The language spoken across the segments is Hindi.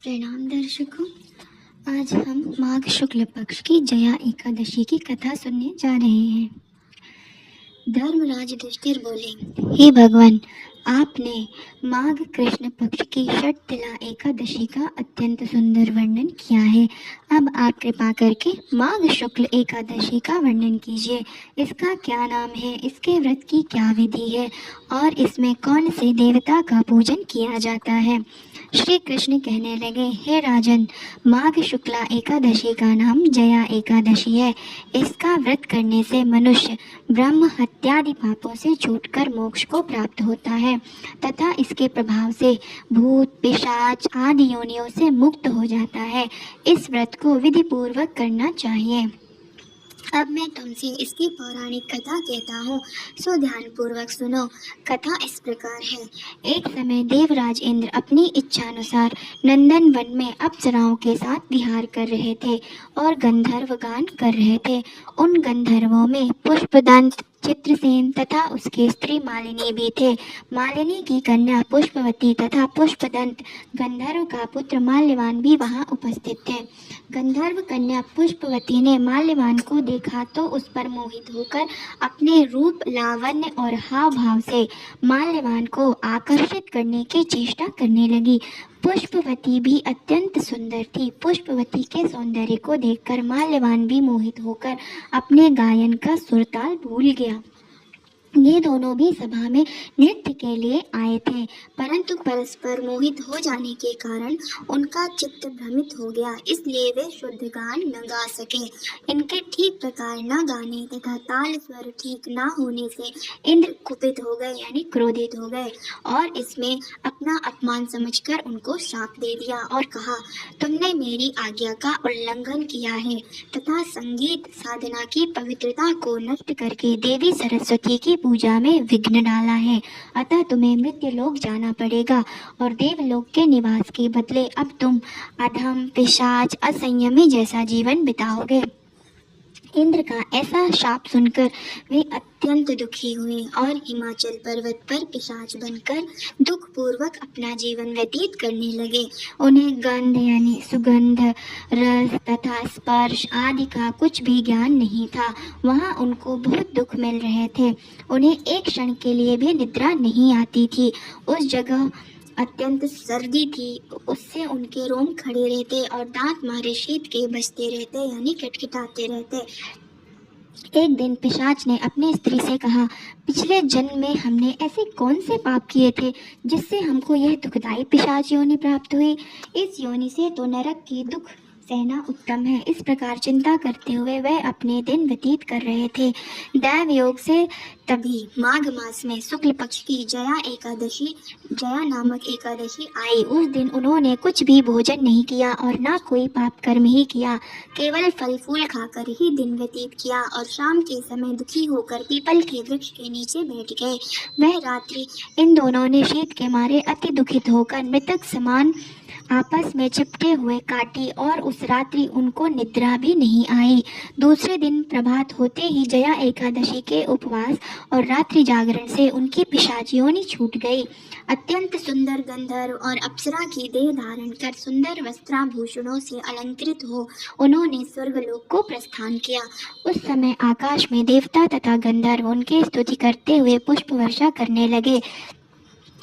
प्रणाम दर्शकों। आज हम माघ शुक्ल पक्ष की जया एकादशी की कथा सुनने जा रहे हैं। धर्मराज युधिष्ठिर बोले, हे भगवान, आपने माघ कृष्ण पक्ष की षटतिला एकादशी का अत्यंत सुंदर वर्णन किया है। अब आप कृपा करके माघ शुक्ल एकादशी का वर्णन कीजिए। इसका क्या नाम है, इसके व्रत की क्या विधि है और इसमें कौन से देवता का पूजन किया जाता है। श्री कृष्ण कहने लगे, हे राजन, माघ शुक्ला एकादशी का नाम जया एकादशी है। इसका व्रत करने से मनुष्य ब्रह्म हत्यादि पापों से छूटकर मोक्ष को प्राप्त होता है तथा इसके प्रभाव से भूत पिशाच आदि योनियों से मुक्त हो जाता है। इस व्रत को विधि पूर्वक करना चाहिए। अब मैं तुमसे इसकी पौराणिक कथा कहता हूँ, सो ध्यान पूर्वक सुनो। कथा इस प्रकार है। एक समय देवराज इंद्र अपनी इच्छानुसार नंदन वन में अप्सराओं के साथ विहार कर रहे थे और गंधर्व गान कर रहे थे। उन गंधर्वों में पुष्पदंत, चित्रसेन तथा उसकी स्त्री मालिनी भी थे। मालिनी की कन्या पुष्पवती तथा पुष्पदंत गंधर्व का पुत्र माल्यवान भी वहां उपस्थित थे। गंधर्व कन्या पुष्पवती ने माल्यवान को देखा तो उस पर मोहित होकर अपने रूप, लावण्य और हाव भाव से माल्यवान को आकर्षित करने की चेष्टा करने लगी। पुष्पवती भी अत्यंत सुंदर थी। पुष्पवती के सौंदर्य को देखकर माल्यवान भी मोहित होकर अपने गायन का सुरताल भूल गया। ये दोनों भी सभा में नृत्य के लिए आए थे, परंतु परस्पर मोहित हो जाने के कारण उनका चित्त भ्रमित हो गया, इसलिए वे शुद्ध गान न गा सके। इनके ठीक प्रकार न गाने तथा ताल स्वर ठीक न होने से इंद्र कुपित हो गए, यानी क्रोधित हो गए और इसमें अपना अपमान समझकर उनको शाप दे दिया और कहा, तुमने मेरी आज्ञा का उल्लंघन किया है तथा संगीत साधना की पवित्रता को नष्ट करके देवी सरस्वती की पूजा में विघ्न डाला है। अतः तुम्हें मृत्यु लोक जाना पड़ेगा और देवलोक के निवास के बदले अब तुम अधम, पिशाच, असंयमी जैसा जीवन बिताओगे। इंद्र का ऐसा शाप सुनकर वे अत्यंत दुखी हुए और हिमाचल पर्वत पर पिशाच बनकर दुख पूर्वक अपना जीवन व्यतीत करने लगे। उन्हें गंध यानी सुगंध, रस तथा स्पर्श आदि का कुछ भी ज्ञान नहीं था। वहाँ उनको बहुत दुख मिल रहे थे। उन्हें एक क्षण के लिए भी निद्रा नहीं आती थी। उस जगह अत्यंत सर्दी थी, उससे उनके रोम खड़े रहते और दांत मारे शीत के बजते रहते, यानी खटखटाते रहते। एक दिन पिशाच ने अपनी स्त्री से कहा, पिछले जन्म में हमने ऐसे कौन से पाप किए थे जिससे हमको यह दुखदायी पिशाच योनि प्राप्त हुई। इस योनि से तो नरक की दुख सहना उत्तम है। इस प्रकार चिंता करते हुए वह अपने दिन व्यतीत कर रहे थे। दैव योग से तभी माघ मास में शुक्ल पक्ष की जया नामक एकादशी आई। उस दिन उन्होंने कुछ भी भोजन नहीं किया और ना कोई पाप कर्म ही किया, केवल फल फूल खाकर ही दिन व्यतीत किया और शाम के समय दुखी होकर पीपल के वृक्ष के नीचे बैठ गए। वह रात्रि इन दोनों ने शीत के मारे अति दुखित होकर मृतक समान आपस में चिपटे हुए काटी और उस रात्रि उनको निद्रा भी नहीं आई। दूसरे दिन प्रभात होते ही जया एकादशी के उपवास और रात्रि जागरण से उनकी पिशाच योनि छूट गई। अत्यंत सुंदर गंधर्व और अप्सरा की देह धारण कर सुंदर वस्त्राभूषणों से अलंकृत हो उन्होंने स्वर्गलोक को प्रस्थान किया। उस समय आकाश में देवता तथा गंधर्व उनकी स्तुति करते हुए पुष्प वर्षा करने लगे।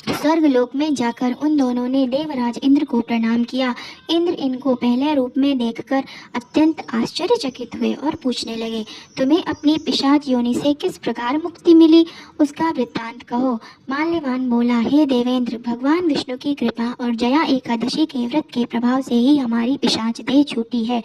स्वर्गलोक में जाकर उन दोनों ने देवराज इंद्र को प्रणाम किया। इंद्र इनको पहले रूप में देखकर अत्यंत आश्चर्यचकित हुए और पूछने लगे, तुम्हें अपनी पिशाच योनि से किस प्रकार मुक्ति मिली, उसका वृत्तांत कहो। माल्यवान बोला, हे देवेंद्र, भगवान विष्णु की कृपा और जया एकादशी के व्रत के प्रभाव से ही हमारी पिशाच देह छूटी है।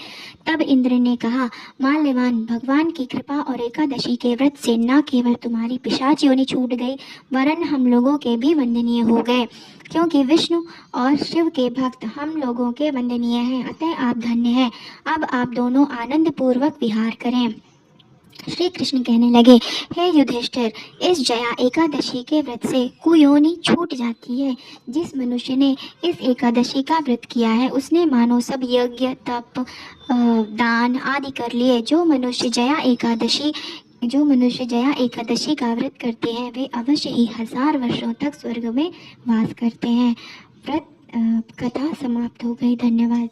तब इंद्र ने कहा, माल्यवान, भगवान की कृपा और एकादशी के व्रत से न केवल तुम्हारी पिशाच योनि छूट गई वरन हम लोगों के भी वंदनीय हो गए, क्योंकि विष्णु और शिव के भक्त हम लोगों के वंदनीय हैं, अतः आप धन्य हैं। अब आप दोनों आनंद पूर्वक विहार करें। श्री कृष्ण कहने लगे, हे युधिष्ठिर, इस जया एकादशी के व्रत से कुयोनि छूट जाती है। जिस मनुष्य ने इस एकादशी का व्रत किया है उसने मानो सब यज्ञ, तप, दान आदि कर लिए। जो मनुष्य जया एकादशी का व्रत करते हैं वे अवश्य ही 1000 वर्षों तक स्वर्ग में वास करते हैं। व्रत कथा समाप्त हो गई। धन्यवाद।